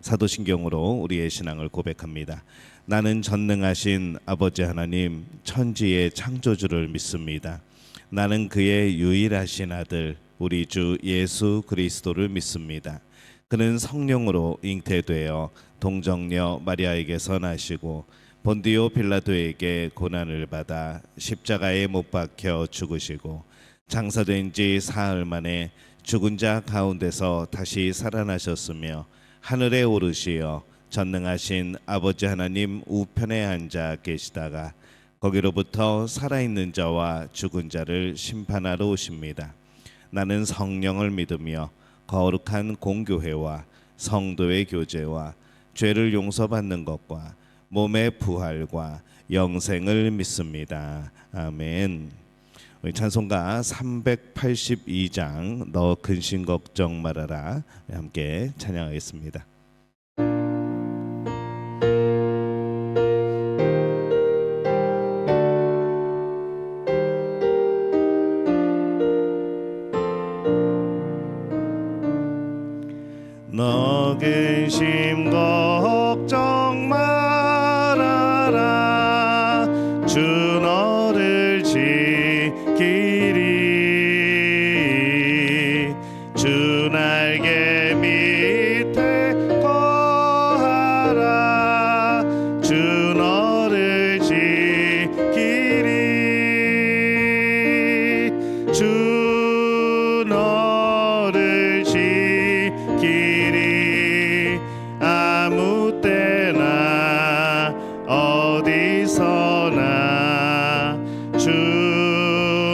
사도신경으로 우리의 신앙을 고백합니다. 나는 전능하신 아버지 하나님 천지의 창조주를 믿습니다. 나는 그의 유일하신 아들 우리 주 예수 그리스도를 믿습니다. 그는 성령으로 잉태되어 동정녀 마리아에게서 나시고 본디오 빌라도에게 고난을 받아 십자가에 못 박혀 죽으시고 장사된 지 사흘 만에 죽은 자 가운데서 다시 살아나셨으며 하늘에 오르시어 전능하신 아버지 하나님 우편에 앉아 계시다가 거기로부터 살아있는 자와 죽은 자를 심판하러 오십니다. 나는 성령을 믿으며 거룩한 공교회와 성도의 교제와 죄를 용서받는 것과 몸의 부활과 영생을 믿습니다. 아멘. 우리 찬송가 382장 너 근심 걱정 말아라 함께 찬양하겠습니다. 너 근심 걱정 말아라 주 너를 지키리 주 날개 밑에 거하라 주 너를 지키리 주 너를 지키리 아무 때나 어디서나 주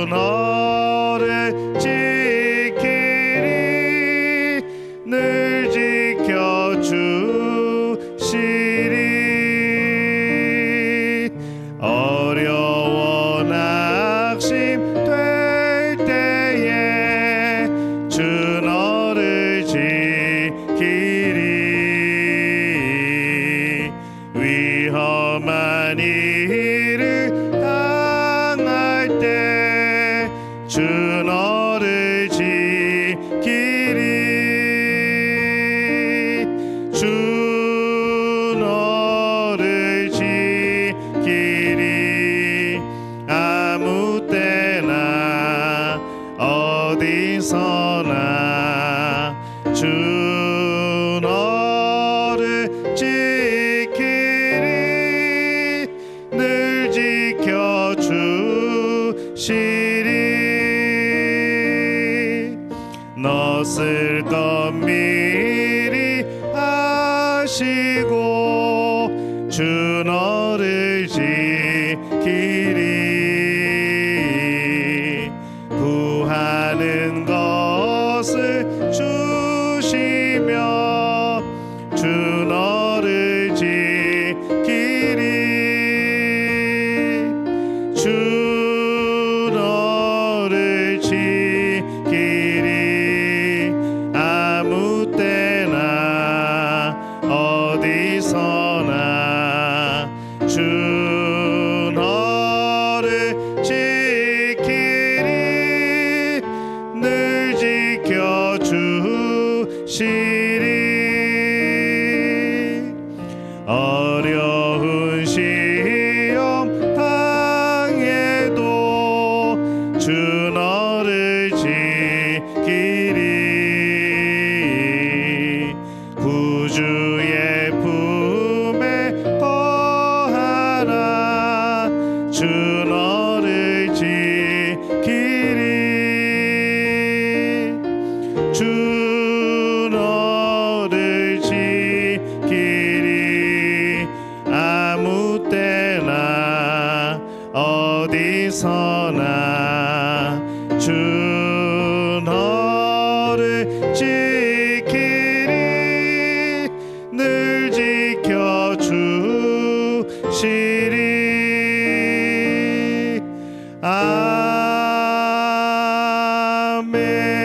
너를 지키리 늘 지켜주시리 어려워 낙심될 때에 주 너를 지키리 위험한 일을 당할 때 주 너를 지키리 주 너를 지키리 아무 때나 어디서나 주 너를 지키리 늘 지켜주시리 너 쓸 것 미리 아시고 주 너를 지키리 구하는 것을 주시며 주 너를 지키리 주 너를 지키리 아무 때나 어디서나 주 너를 지키리 늘 지켜주시리 어려운 시험 당해도 주 너를 지키리 구주의 품에 거하라 주 너를 지키리 주 너를 지키리 아무 때나 어디서나 주 너를 지키리 늘 지켜주시리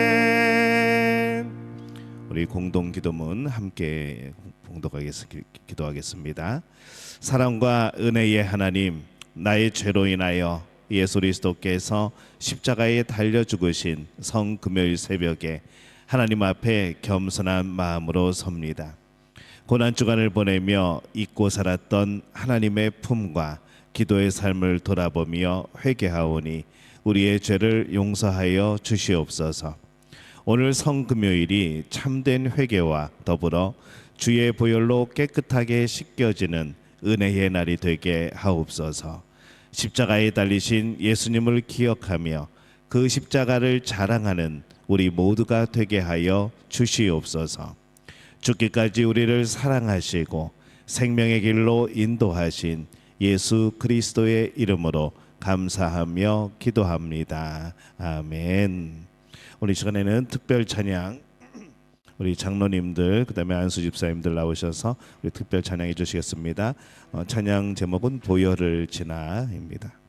아멘. 우리 공동 기도문 함께 기도하겠습니다. 사랑과 은혜의 하나님, 나의 죄로 인하여 예수 그리스도께서 십자가에 달려 죽으신 성금요일 새벽에 하나님 앞에 겸손한 마음으로 섭니다. 고난 주간을 보내며 잊고 살았던 하나님의 품과 기도의 삶을 돌아보며 회개하오니 우리의 죄를 용서하여 주시옵소서. 오늘 성금요일이 참된 회개와 더불어 주의 보혈로 깨끗하게 씻겨지는 은혜의 날이 되게 하옵소서. 십자가에 달리신 예수님을 기억하며 그 십자가를 자랑하는 우리 모두가 되게 하여 주시옵소서. 죽기까지 우리를 사랑하시고 생명의 길로 인도하신 예수 그리스도의 이름으로 감사하며 기도합니다. 아멘. 오늘 이 시간에는 특별 찬양 우리 장로님들 그다음에 안수 집사님들 나오셔서 우리 특별 찬양해 주시겠습니다. 찬양 제목은 보혈을 지나입니다.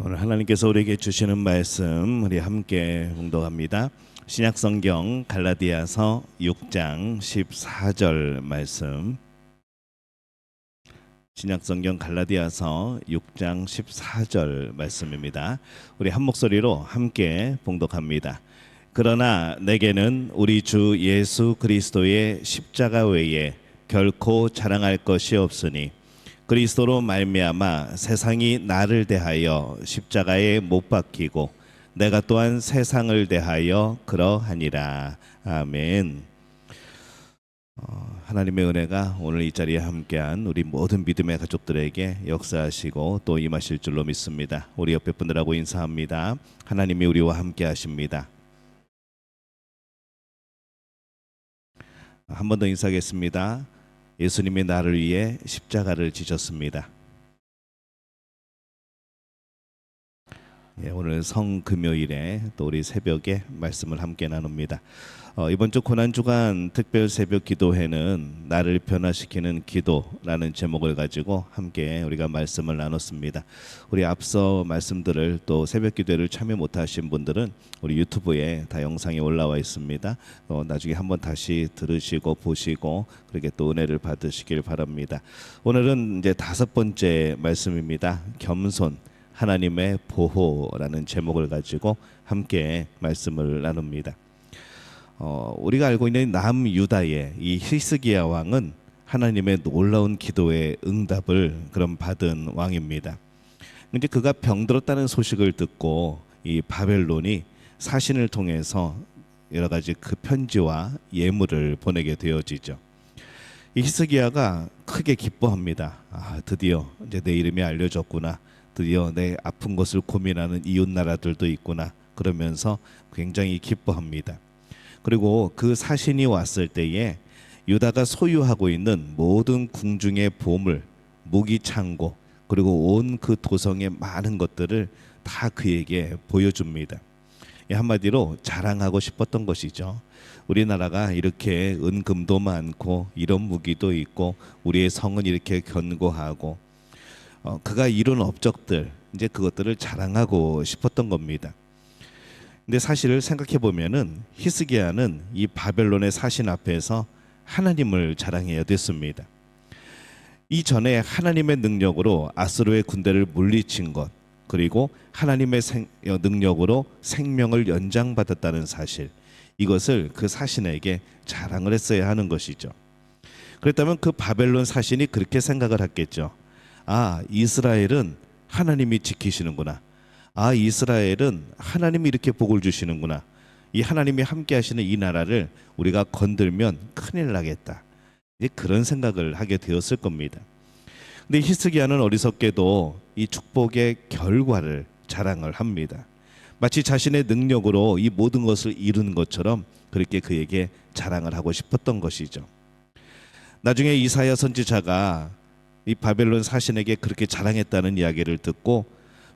오늘 하나님께서 우리에게 주시는 말씀 우리 함께 봉독합니다. 신약성경 갈라디아서 6장 14절 말씀. 신약성경 갈라디아서 6장 14절 말씀입니다. 우리 한 목소리로 함께 봉독합니다. 그러나 내게는 우리 주 예수 그리스도의 십자가 외에 결코 자랑할 것이 없으니 그리스도로 말미암아 세상이 나를 대하여 십자가에 못 박히고 내가 또한 세상을 대하여 그러하니라. 아멘. 하나님의 은혜가 오늘 이 자리에 함께한 우리 모든 믿음의 가족들에게 역사하시고 또 임하실 줄로 믿습니다. 우리 옆에 분들하고 인사합니다. 하나님이 우리와 함께 하십니다. 한 번 더 인사하겠습니다. 예수님이 나를 위해 십자가를 지셨습니다. 오늘 성금요일에 또 우리 새벽에 말씀을 함께 나눕니다. 이번 주 고난주간 특별 새벽 기도회는 나를 변화시키는 기도라는 제목을 가지고 함께 우리가 말씀을 나눴습니다. 우리 앞서 말씀들을 또 새벽 기도회를 참여 못하신 분들은 우리 유튜브에 다 영상이 올라와 있습니다. 나중에 한번 다시 들으시고 보시고 그렇게 또 은혜를 받으시길 바랍니다. 오늘은 이제 5번째 말씀입니다. 겸손 하나님의 보호라는 제목을 가지고 함께 말씀을 나눕니다. 우리가 알고 있는 남유다의 이 히스기야 왕은 하나님의 놀라운 기도의 응답을 그럼 받은 왕입니다. 이제 그가 병들었다는 소식을 듣고 이 바벨론이 사신을 통해서 여러 가지 그 편지와 예물을 보내게 되어지죠. 이 히스기야가 크게 기뻐합니다. 아, 드디어 이제 내 이름이 알려졌구나. 드디어 내 아픈 것을 고민하는 이웃 나라들도 있구나. 그러면서 굉장히 기뻐합니다. 그리고 그 사신이 왔을 때에 유다가 소유하고 있는 모든 궁중의 보물, 무기 창고, 그리고 온 그 도성의 많은 것들을 다 그에게 보여줍니다. 한마디로 자랑하고 싶었던 것이죠. 우리나라가 이렇게 은금도 많고 이런 무기도 있고 우리의 성은 이렇게 견고하고 그가 이룬 업적들, 이제 그것들을 자랑하고 싶었던 겁니다. 근데 사실 생각해 보면은 히스기야는 이 바벨론의 사신 앞에서 하나님을 자랑해야 됐습니다. 이전에 하나님의 능력으로 아수르의 군대를 물리친 것, 그리고 하나님의 능력으로 생명을 연장받았다는 사실, 이것을 그 사신에게 자랑을 했어야 하는 것이죠. 그렇다면 그 바벨론 사신이 그렇게 생각을 했겠죠. 아, 이스라엘은 하나님이 지키시는구나. 아, 이스라엘은 하나님이 이렇게 복을 주시는구나. 이 하나님이 함께 하시는 이 나라를 우리가 건들면 큰일 나겠다. 이제 그런 생각을 하게 되었을 겁니다. 근데 히스기야는 어리석게도 이 축복의 결과를 자랑을 합니다. 마치 자신의 능력으로 이 모든 것을 이룬 것처럼 그렇게 그에게 자랑을 하고 싶었던 것이죠. 나중에 이사야 선지자가 이 바벨론 사신에게 그렇게 자랑했다는 이야기를 듣고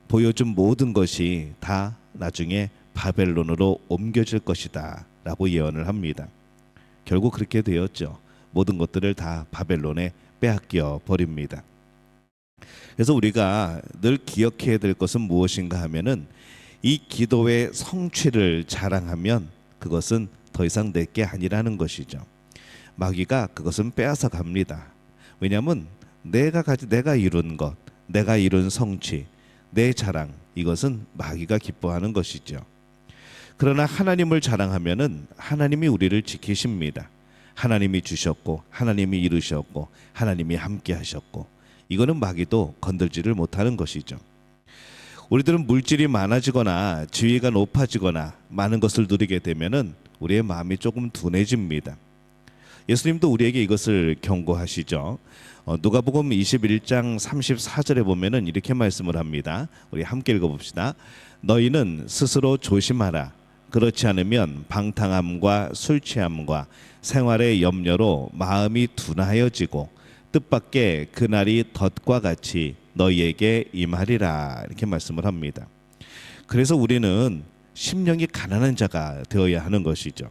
보여준 모든 것이 다 나중에 바벨론으로 옮겨질 것이다 라고 예언을 합니다. 결국 그렇게 되었죠. 모든 것들을 다 바벨론에 빼앗겨 버립니다. 그래서 우리가 늘 기억해야 될 것은 무엇인가 하면은 이 기도의 성취를 자랑하면 그것은 더 이상 내게 아니라는 것이죠. 마귀가 그것은 빼앗아 갑니다. 왜냐하면 내가 이룬 것, 내가 이룬 성취, 내 자랑, 이것은 마귀가 기뻐하는 것이죠. 그러나 하나님을 자랑하면은 하나님이 우리를 지키십니다. 하나님이 주셨고 하나님이 이루셨고 하나님이 함께 하셨고, 이거는 마귀도 건들지를 못하는 것이죠. 우리들은 물질이 많아지거나 지위가 높아지거나 많은 것을 누리게 되면은 우리의 마음이 조금 둔해집니다. 예수님도 우리에게 이것을 경고하시죠. 누가복음 21장 34절에 보면은 이렇게 말씀을 합니다. 우리 함께 읽어봅시다. 너희는 스스로 조심하라. 그렇지 않으면 방탕함과 술 취함과 생활의 염려로 마음이 둔하여지고 뜻밖의 그날이 덫과 같이 너희에게 임하리라. 이렇게 말씀을 합니다. 그래서 우리는 심령이 가난한 자가 되어야 하는 것이죠.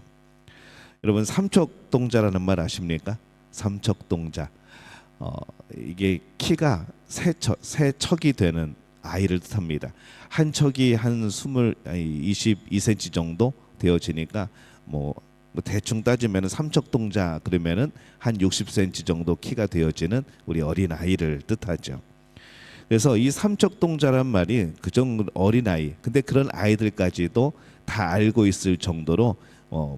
여러분, 삼척동자라는 말 아십니까? 삼척동자. 이게 키가 세 척이 되는 아이를 뜻합니다. 한 척이 한 22cm 정도 되어지니까 뭐 대충 따지면 삼척동자 그러면은 한 60cm 정도 키가 되어지는 우리 어린 아이를 뜻하죠. 그래서 이 삼척동자란 말이 그 정도 어린 아이, 근데 그런 아이들까지도 다 알고 있을 정도로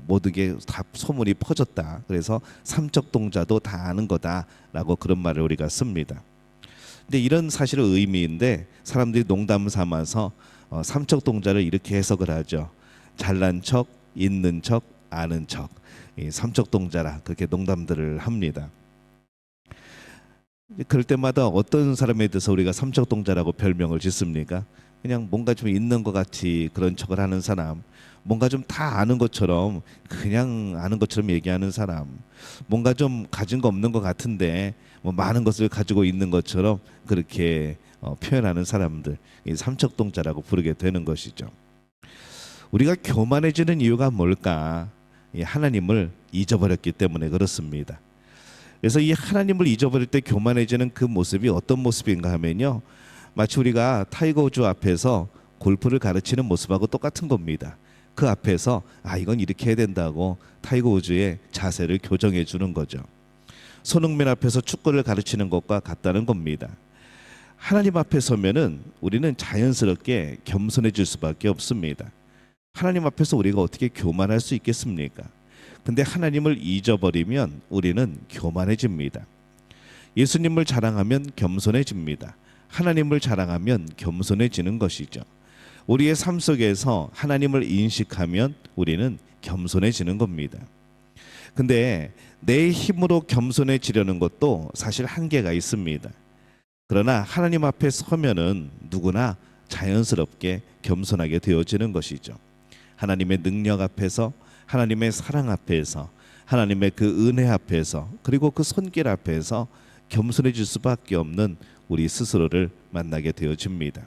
모든 게 다 소문이 퍼졌다. 그래서 삼척동자도 다 아는 거다라고 그런 말을 우리가 씁니다. 근데 이런 사실은 의미인데 사람들이 농담 삼아서 삼척동자를 이렇게 해석을 하죠. 잘난 척, 있는 척, 아는 척. 이 삼척동자라 그렇게 농담들을 합니다. 그럴 때마다 어떤 사람에 대해서 우리가 삼척동자라고 별명을 짓습니까? 그냥 뭔가 좀 있는 것 같이 그런 척을 하는 사람, 뭔가 좀 다 아는 것처럼 그냥 아는 것처럼 얘기하는 사람, 뭔가 좀 가진 거 없는 것 같은데 뭐 많은 것을 가지고 있는 것처럼 그렇게 표현하는 사람들, 이 삼척동자라고 부르게 되는 것이죠. 우리가 교만해지는 이유가 뭘까? 이 하나님을 잊어버렸기 때문에 그렇습니다. 그래서 이 하나님을 잊어버릴 때 교만해지는 그 모습이 어떤 모습인가 하면요, 마치 우리가 타이거 우즈 앞에서 골프를 가르치는 모습하고 똑같은 겁니다. 그 앞에서 이건 이렇게 해야 된다고 타이거 우즈의 자세를 교정해 주는 거죠. 손흥민 앞에서 축구를 가르치는 것과 같다는 겁니다. 하나님 앞에 서면은 우리는 자연스럽게 겸손해질 수밖에 없습니다. 하나님 앞에서 우리가 어떻게 교만할 수 있겠습니까? 근데 하나님을 잊어버리면 우리는 교만해집니다. 예수님을 자랑하면 겸손해집니다. 하나님을 자랑하면 겸손해지는 것이죠. 우리의 삶 속에서 하나님을 인식하면 우리는 겸손해지는 겁니다. 근데 내 힘으로 겸손해지려는 것도 사실 한계가 있습니다. 그러나 하나님 앞에 서면은 누구나 자연스럽게 겸손하게 되어지는 것이죠. 하나님의 능력 앞에서, 하나님의 사랑 앞에서, 하나님의 그 은혜 앞에서, 그리고 그 손길 앞에서 겸손해질 수밖에 없는 우리 스스로를 만나게 되어집니다.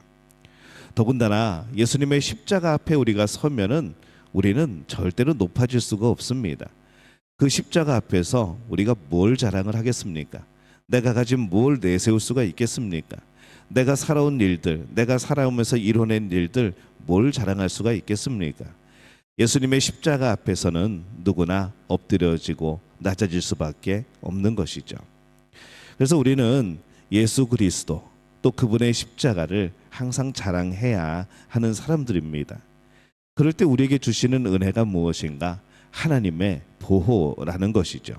더군다나 예수님의 십자가 앞에 우리가 서면은 우리는 절대로 높아질 수가 없습니다. 그 십자가 앞에서 우리가 뭘 자랑을 하겠습니까? 내가 가진 뭘 내세울 수가 있겠습니까? 내가 살아온 일들, 내가 살아오면서 이뤄낸 일들 뭘 자랑할 수가 있겠습니까? 예수님의 십자가 앞에서는 누구나 엎드려지고 낮아질 수밖에 없는 것이죠. 그래서 우리는 예수 그리스도 또 그분의 십자가를 항상 자랑해야 하는 사람들입니다. 그럴 때 우리에게 주시는 은혜가 무엇인가? 하나님의 보호라는 것이죠.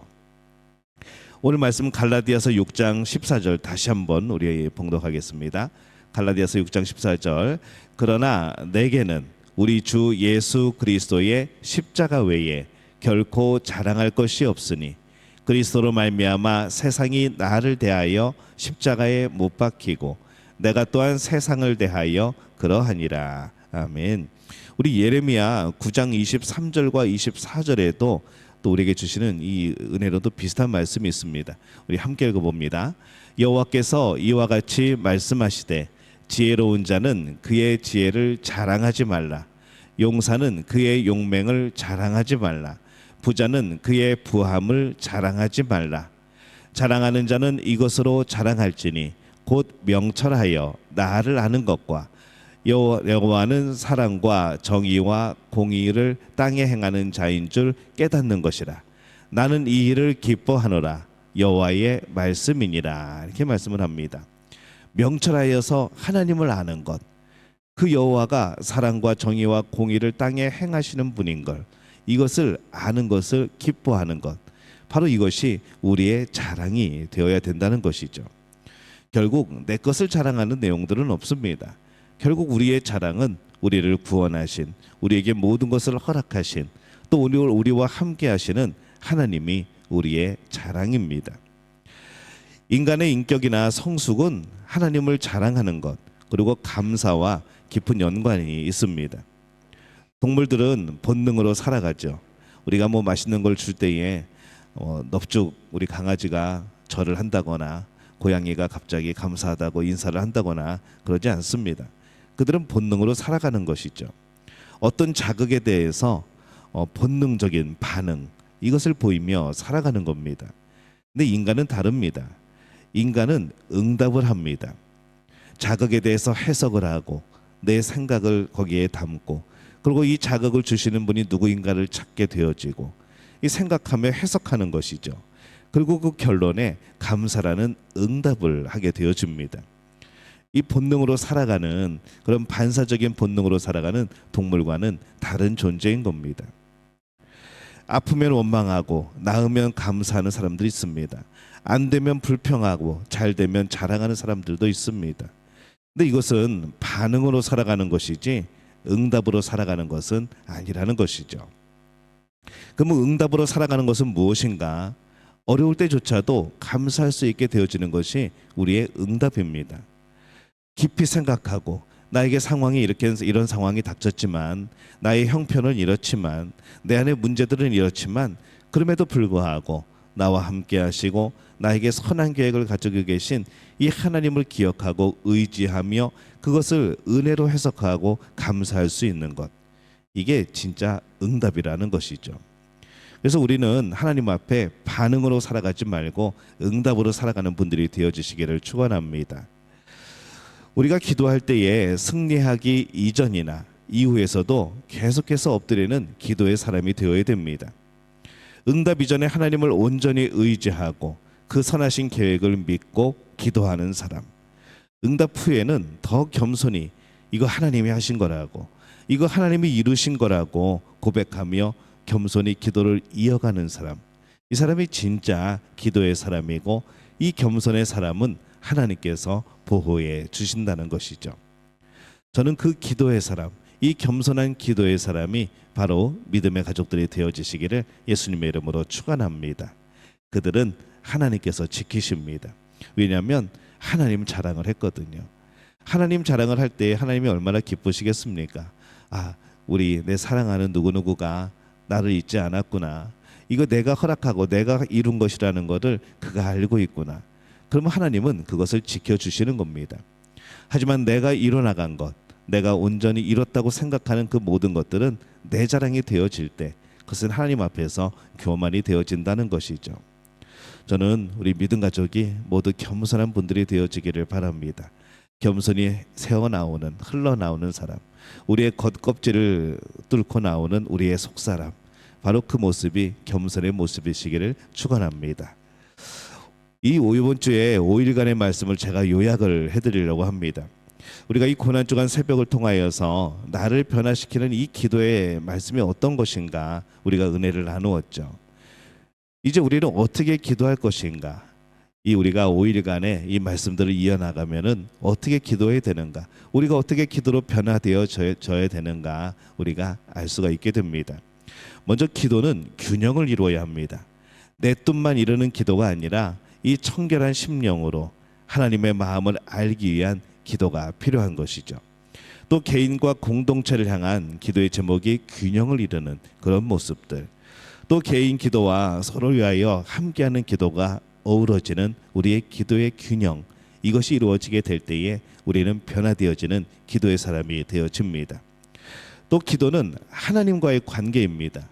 오늘 말씀 갈라디아서 6장 14절 다시 한번 우리 봉독하겠습니다. 갈라디아서 6장 14절 그러나 내게는 우리 주 예수 그리스도의 십자가 외에 결코 자랑할 것이 없으니 그리스도로 말미암아 세상이 나를 대하여 십자가에 못 박히고 내가 또한 세상을 대하여 그러하니라. 아멘. 우리 예레미야 9장 23절과 24절에도 또 우리에게 주시는 이 은혜로도 비슷한 말씀이 있습니다. 우리 함께 읽어봅니다. 여호와께서 이와 같이 말씀하시되 지혜로운 자는 그의 지혜를 자랑하지 말라. 용사는 그의 용맹을 자랑하지 말라. 부자는 그의 부함을 자랑하지 말라. 자랑하는 자는 이것으로 자랑할지니 곧 명철하여 나를 아는 것과 여호와는 사랑과 정의와 공의를 땅에 행하는 자인 줄 깨닫는 것이라. 나는 이 일을 기뻐하노라. 여호와의 말씀이니라. 이렇게 말씀을 합니다. 명철하여서 하나님을 아는 것, 그 여호와가 사랑과 정의와 공의를 땅에 행하시는 분인 걸, 이것을 아는 것을 기뻐하는 것, 바로 이것이 우리의 자랑이 되어야 된다는 것이죠. 결국 내 것을 자랑하는 내용들은 없습니다. 결국 우리의 자랑은 우리를 구원하신, 우리에게 모든 것을 허락하신, 또 우리와 함께 하시는 하나님이 우리의 자랑입니다. 인간의 인격이나 성숙은 하나님을 자랑하는 것, 그리고 감사와 깊은 연관이 있습니다. 동물들은 본능으로 살아가죠. 우리가 뭐 맛있는 걸 줄 때에 넙죽 우리 강아지가 절을 한다거나 고양이가 갑자기 감사하다고 인사를 한다거나 그러지 않습니다. 그들은 본능으로 살아가는 것이죠. 어떤 자극에 대해서 본능적인 반응, 이것을 보이며 살아가는 겁니다. 근데 인간은 다릅니다. 인간은 응답을 합니다. 자극에 대해서 해석을 하고 내 생각을 거기에 담고, 그리고 이 자극을 주시는 분이 누구인가를 찾게 되어지고, 이 생각하며 해석하는 것이죠. 그리고 그 결론에 감사라는 응답을 하게 되어집니다. 이 본능으로 살아가는, 그런 반사적인 본능으로 살아가는 동물과는 다른 존재인 겁니다. 아프면 원망하고 나으면 감사하는 사람들이 있습니다. 안 되면 불평하고 잘 되면 자랑하는 사람들도 있습니다. 근데 이것은 반응으로 살아가는 것이지 응답으로 살아가는 것은 아니라는 것이죠. 그럼 응답으로 살아가는 것은 무엇인가? 어려울 때조차도 감사할 수 있게 되어지는 것이 우리의 응답입니다. 깊이 생각하고 나에게 상황이 이런 상황이 닥쳤지만, 나의 형편은 이렇지만, 내 안의 문제들은 이렇지만, 그럼에도 불구하고 나와 함께 하시고 나에게 선한 계획을 가지고 계신 이 하나님을 기억하고 의지하며 그것을 은혜로 해석하고 감사할 수 있는 것, 이게 진짜 응답이라는 것이죠. 그래서 우리는 하나님 앞에 반응으로 살아가지 말고 응답으로 살아가는 분들이 되어주시기를 축원합니다. 우리가 기도할 때에 승리하기 이전이나 이후에서도 계속해서 엎드리는 기도의 사람이 되어야 됩니다. 응답 이전에 하나님을 온전히 의지하고 그 선하신 계획을 믿고 기도하는 사람, 응답 후에는 더 겸손히 이거 하나님이 하신 거라고, 이거 하나님이 이루신 거라고 고백하며 겸손히 기도를 이어가는 사람, 이 사람이 진짜 기도의 사람이고, 이 겸손의 사람은 하나님께서 보호해 주신다는 것이죠. 저는 그 기도의 사람, 이 겸손한 기도의 사람이 바로 믿음의 가족들이 되어지시기를 예수님의 이름으로 축원합니다. 그들은 하나님께서 지키십니다. 왜냐하면 하나님 자랑을 했거든요. 하나님 자랑을 할 때 하나님이 얼마나 기쁘시겠습니까? 아, 우리 내 사랑하는 누구누구가 나를 잊지 않았구나. 이거 내가 허락하고 내가 이룬 것이라는 것을 그가 알고 있구나. 그러면 하나님은 그것을 지켜주시는 겁니다. 하지만 내가 이뤄나간 것, 내가 온전히 이뤘다고 생각하는 그 모든 것들은 내 자랑이 되어질 때 그것은 하나님 앞에서 교만이 되어진다는 것이죠. 저는 우리 믿음 가족이 모두 겸손한 분들이 되어지기를 바랍니다. 겸손히 새어나오는, 흘러나오는 사람, 우리의 겉껍질을 뚫고 나오는 우리의 속사람, 바로 그 모습이 겸손의 모습이시기를 축원합니다. 이번 주에 5일간의 말씀을 제가 요약을 해드리려고 합니다. 우리가 이 고난주간 새벽을 통하여서 나를 변화시키는 이 기도의 말씀이 어떤 것인가 우리가 은혜를 나누었죠. 이제 우리는 어떻게 기도할 것인가, 이 우리가 5일간의 이 말씀들을 이어나가면은 어떻게 기도해야 되는가, 우리가 어떻게 기도로 변화되어져야 되는가 우리가 알 수가 있게 됩니다. 먼저 기도는 균형을 이루어야 합니다. 내 뜻만 이루는 기도가 아니라 이 청결한 심령으로 하나님의 마음을 알기 위한 기도가 필요한 것이죠. 또 개인과 공동체를 향한 기도의 제목이 균형을 이루는 그런 모습들, 또 개인 기도와 서로 위하여 함께하는 기도가 어우러지는 우리의 기도의 균형, 이것이 이루어지게 될 때에 우리는 변화되어지는 기도의 사람이 되어집니다. 또 기도는 하나님과의 관계입니다.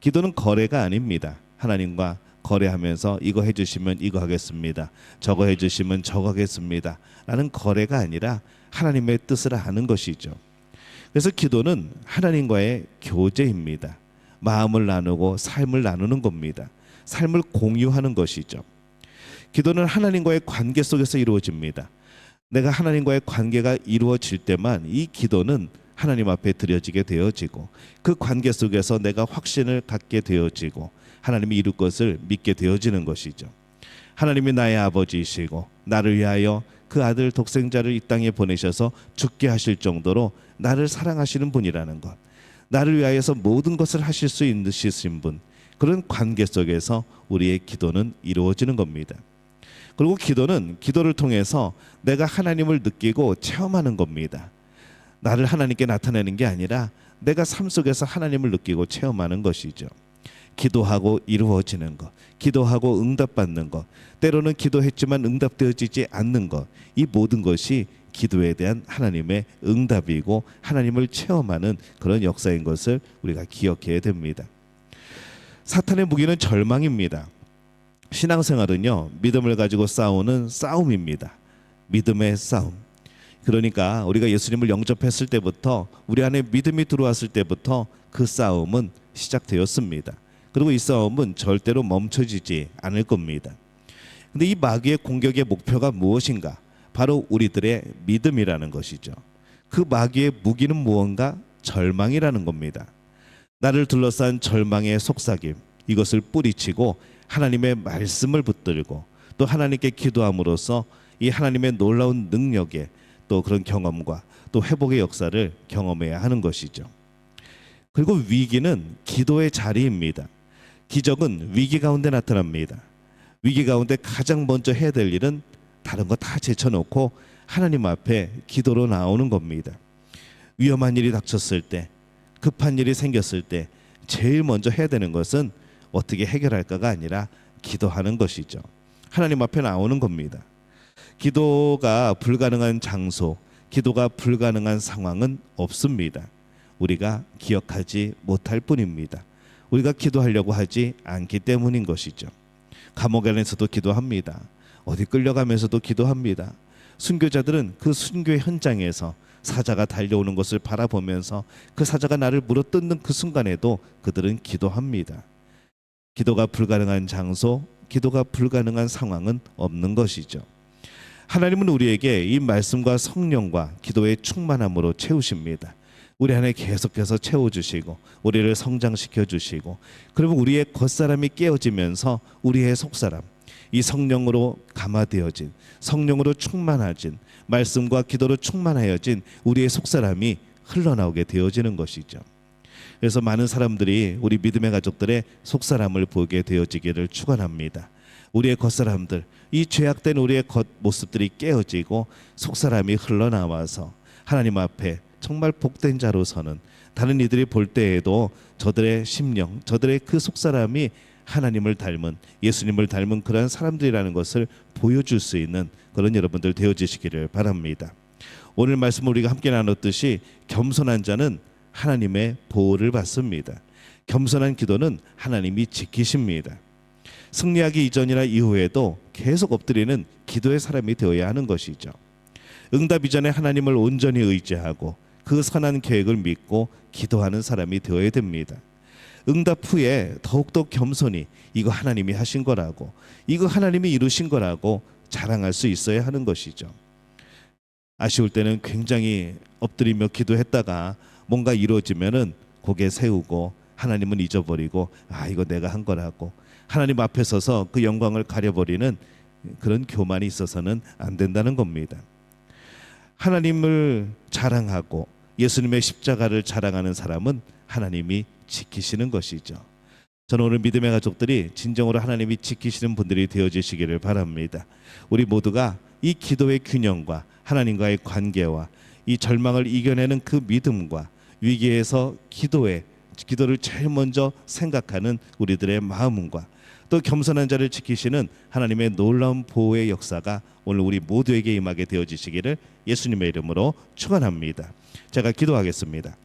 기도는 거래가 아닙니다. 하나님과 거래하면서 이거 해주시면 이거 하겠습니다, 저거 해주시면 저거 하겠습니다 라는 거래가 아니라 하나님의 뜻을 아는 것이죠. 그래서 기도는 하나님과의 교제입니다. 마음을 나누고 삶을 나누는 겁니다. 삶을 공유하는 것이죠. 기도는 하나님과의 관계 속에서 이루어집니다. 내가 하나님과의 관계가 이루어질 때만 이 기도는 하나님 앞에 드려지게 되어지고, 그 관계 속에서 내가 확신을 갖게 되어지고 하나님이 이룰 것을 믿게 되어지는 것이죠. 하나님이 나의 아버지이시고 나를 위하여 그 아들 독생자를 이 땅에 보내셔서 죽게 하실 정도로 나를 사랑하시는 분이라는 것, 나를 위하여서 모든 것을 하실 수 있으신 분, 그런 관계 속에서 우리의 기도는 이루어지는 겁니다. 그리고 기도는 기도를 통해서 내가 하나님을 느끼고 체험하는 겁니다. 나를 하나님께 나타내는 게 아니라 내가 삶 속에서 하나님을 느끼고 체험하는 것이죠. 기도하고 이루어지는 것, 기도하고 응답받는 것, 때로는 기도했지만 응답되어지지 않는 것, 이 모든 것이 기도에 대한 하나님의 응답이고 하나님을 체험하는 그런 역사인 것을 우리가 기억해야 됩니다. 사탄의 무기는 절망입니다. 신앙생활은요, 믿음을 가지고 싸우는 싸움입니다. 믿음의 싸움. 그러니까 우리가 예수님을 영접했을 때부터, 우리 안에 믿음이 들어왔을 때부터 그 싸움은 시작되었습니다. 그리고 이 싸움은 절대로 멈춰지지 않을 겁니다. 근데 이 마귀의 공격의 목표가 무엇인가? 바로 우리들의 믿음이라는 것이죠. 그 마귀의 무기는 무언가? 절망이라는 겁니다. 나를 둘러싼 절망의 속삭임, 이것을 뿌리치고 하나님의 말씀을 붙들고 또 하나님께 기도함으로써 이 하나님의 놀라운 능력에 또 그런 경험과 또 회복의 역사를 경험해야 하는 것이죠. 그리고 위기는 기도의 자리입니다. 기적은 위기 가운데 나타납니다. 위기 가운데 가장 먼저 해야 될 일은 다른 거 다 제쳐놓고 하나님 앞에 기도로 나오는 겁니다. 위험한 일이 닥쳤을 때, 급한 일이 생겼을 때 제일 먼저 해야 되는 것은 어떻게 해결할까가 아니라 기도하는 것이죠. 하나님 앞에 나오는 겁니다. 기도가 불가능한 장소, 기도가 불가능한 상황은 없습니다. 우리가 기억하지 못할 뿐입니다. 우리가 기도하려고 하지 않기 때문인 것이죠. 감옥 안에서도 기도합니다. 어디 끌려가면서도 기도합니다. 순교자들은 그 순교의 현장에서 사자가 달려오는 것을 바라보면서 그 사자가 나를 물어뜯는 그 순간에도 그들은 기도합니다. 기도가 불가능한 장소, 기도가 불가능한 상황은 없는 것이죠. 하나님은 우리에게 이 말씀과 성령과 기도의 충만함으로 채우십니다. 우리 안에 계속해서 채워주시고 우리를 성장시켜 주시고, 그러면 우리의 겉사람이 깨어지면서 우리의 속사람, 이 성령으로 감화되어진, 성령으로 충만해진, 말씀과 기도로 충만하여진 우리의 속사람이 흘러나오게 되어지는 것이죠. 그래서 많은 사람들이 우리 믿음의 가족들의 속사람을 보게 되어지기를 축원합니다. 우리의 겉사람들, 이 죄악된 우리의 겉모습들이 깨어지고 속사람이 흘러나와서 하나님 앞에 정말 복된 자로서는, 다른 이들이 볼 때에도 저들의 심령, 저들의 그 속사람이 하나님을 닮은, 예수님을 닮은 그러한 사람들이라는 것을 보여줄 수 있는 그런 여러분들 되어지시기를 바랍니다. 오늘 말씀을 우리가 함께 나눴듯이 겸손한 자는 하나님의 보호를 받습니다. 겸손한 기도는 하나님이 지키십니다. 승리하기 이전이나 이후에도 계속 엎드리는 기도의 사람이 되어야 하는 것이죠. 응답 이전에 하나님을 온전히 의지하고 그 선한 계획을 믿고 기도하는 사람이 되어야 됩니다. 응답 후에 더욱더 겸손히 이거 하나님이 하신 거라고, 이거 하나님이 이루신 거라고 자랑할 수 있어야 하는 것이죠. 아쉬울 때는 굉장히 엎드리며 기도했다가 뭔가 이루어지면은 고개 세우고 하나님은 잊어버리고, 이거 내가 한 거라고 하나님 앞에 서서 그 영광을 가려버리는 그런 교만이 있어서는 안 된다는 겁니다. 하나님을 자랑하고 예수님의 십자가를 자랑하는 사람은 하나님이 지키시는 것이죠. 저는 오늘 믿음의 가족들이 진정으로 하나님이 지키시는 분들이 되어주시기를 바랍니다. 우리 모두가 이 기도의 균형과 하나님과의 관계와 이 절망을 이겨내는 그 믿음과 위기에서 기도를 제일 먼저 생각하는 우리들의 마음과 또 겸손한 자를 지키시는 하나님의 놀라운 보호의 역사가 오늘 우리 모두에게 임하게 되어지시기를 예수님의 이름으로 축원합니다. 제가 기도하겠습니다.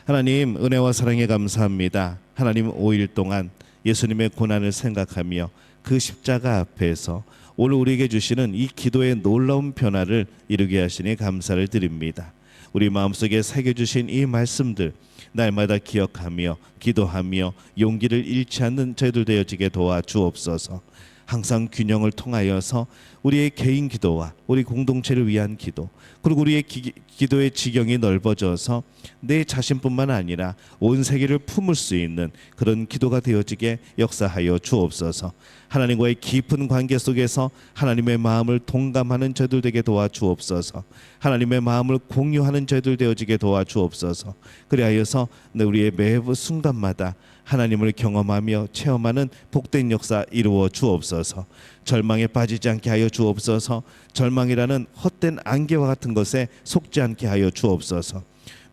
하나님, 은혜와 사랑에 감사합니다. 하나님, 5일 동안 예수님의 고난을 생각하며 그 십자가 앞에서 오늘 우리에게 주시는 이 기도의 놀라운 변화를 이루게 하시니 감사를 드립니다. 우리 마음속에 새겨주신 이 말씀들 날마다 기억하며 기도하며 용기를 잃지 않는 저희들 되어지게 도와주옵소서. 항상 균형을 통하여서 우리의 개인 기도와 우리 공동체를 위한 기도, 그리고 우리의 기도의 지경이 넓어져서 내 자신뿐만 아니라 온 세계를 품을 수 있는 그런 기도가 되어지게 역사하여 주옵소서. 하나님과의 깊은 관계 속에서 하나님의 마음을 동감하는 저희들 되게 도와주옵소서. 하나님의 마음을 공유하는 저희들 되어지게 도와주옵소서. 그리하여서 우리의 매 순간마다 하나님을 경험하며 체험하는 복된 역사 이루어 주옵소서. 절망에 빠지지 않게 하여 주옵소서. 절망이라는 헛된 안개와 같은 것에 속지 않게 하여 주옵소서.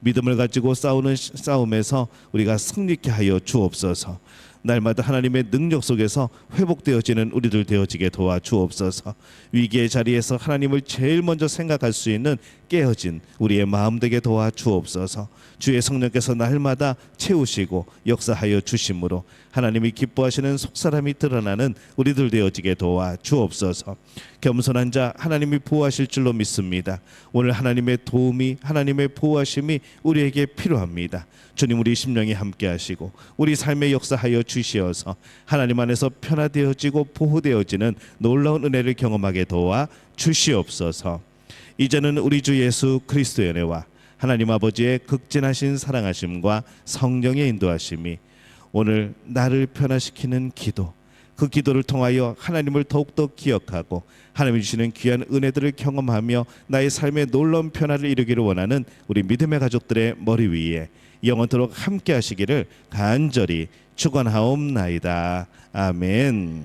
믿음을 가지고 싸우는 싸움에서 우리가 승리케 하여 주옵소서. 날마다 하나님의 능력 속에서 회복되어지는 우리들 되어지게 도와주옵소서. 위기의 자리에서 하나님을 제일 먼저 생각할 수 있는 깨어진 우리의 마음 되게 도와주옵소서. 주의 성령께서 날마다 채우시고 역사하여 주심으로 하나님이 기뻐하시는 속사람이 드러나는 우리들 되어지게 도와주옵소서. 겸손한 자 하나님이 보호하실 줄로 믿습니다. 오늘 하나님의 도움이, 하나님의 보호하심이 우리에게 필요합니다. 주님, 우리 심령이 함께 하시고 우리 삶에 역사하여 주시어서 하나님 안에서 편화되어지고 보호되어지는 놀라운 은혜를 경험하게 도와 주시옵소서. 이제는 우리 주 예수 그리스도의 은혜와 하나님 아버지의 극진하신 사랑하심과 성령의 인도하심이 오늘 나를 변화시키는 기도, 그 기도를 통하여 하나님을 더욱더 기억하고 하나님이 주시는 귀한 은혜들을 경험하며 나의 삶의 놀라운 변화를 이루기를 원하는 우리 믿음의 가족들의 머리 위에 영원토록 함께 하시기를 간절히 축원하옵나이다. 아멘.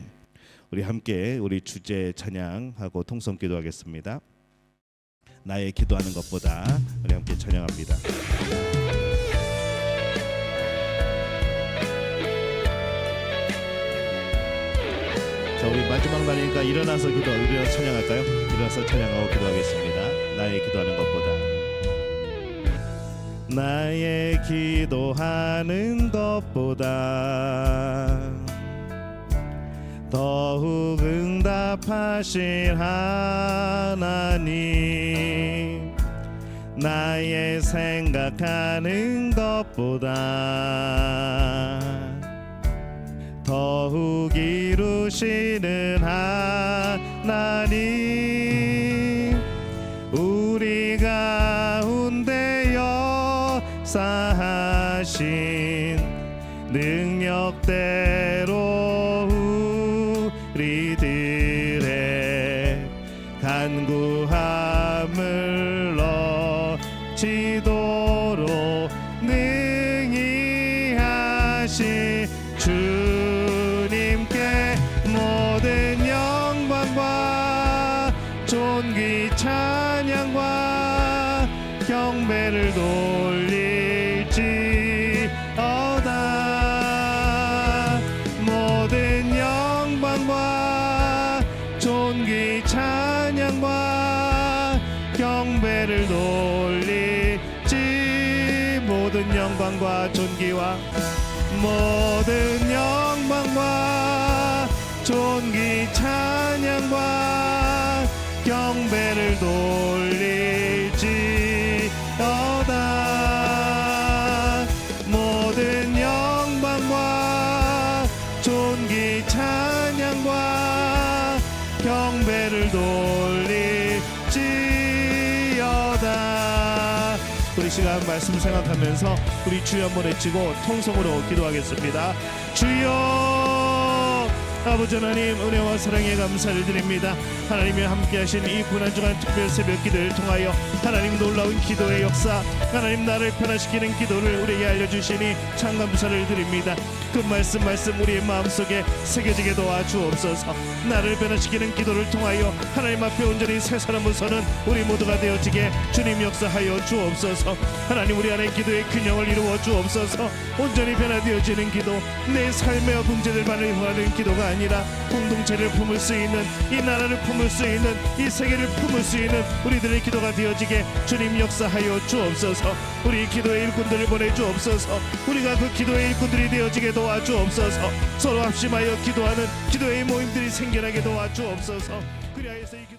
우리 함께 우리 주제 찬양하고 통성 기도하겠습니다. 나의 기도하는 것보다. 우리 함께 찬양합니다. 자, 우리 마지막 날이니까 일어나서 찬양할까요? 일어나서 찬양하고 기도하겠습니다. 나의 기도하는 것보다. 나의 기도하는 것보다 더욱 응답하실 하나님, 나의 생각하는 것보다 더욱 이루시는 하나님, 우리 가운데 역사하신 능력대로 우리 이도록 능히 하신 주님께 모든 영광과 존귀 찬양과 경배를 돌릴지어다. 모든 영광과 존귀 찬양과 경배를 돌릴지. 모든 영광과 존귀와 모든 영광과 존귀 찬양과 경배를 돌릴지어다. 모든 영광과 존귀 찬양과 경배를 돌릴지어다. 우리 시간 말씀 생각하면서 우리 주여 한번 외치고 통성으로 기도하겠습니다. 주여, 아버지 하나님, 은혜와 사랑에 감사를 드립니다. 하나님이 함께하신 이 고난주간 특별 새벽 기도를 통하여 하나님 놀라운 기도의 역사, 하나님 나를 변화시키는 기도를 우리에게 알려주시니 참 감사를 드립니다. 그 말씀 우리의 마음속에 새겨지게 도와주옵소서. 나를 변화시키는 기도를 통하여 하나님 앞에 온전히 새 사람으로 서는 우리 모두가 되어지게 주님 역사하여 주옵소서. 하나님, 우리 안에 기도의 균형을 이루어 주옵소서. 온전히 변화되어지는 기도, 내 삶의 문제들만을 향하는 기도가 아니라 공동체를 품을 수 있는, 이 나라를 품을 수 있는, 이 세계를 품을 수 있는 우리들의 기도가 되어지게 주님 역사하여 주옵소서. 우리 기도의 일꾼들을 보내주옵소서. 우리가 그 기도의 일꾼들이 되어지게 도와주옵소서. 서로 합심하여 기도하는 기도의 모임들이 생겨나게 도와주옵소서. 그리하여서 이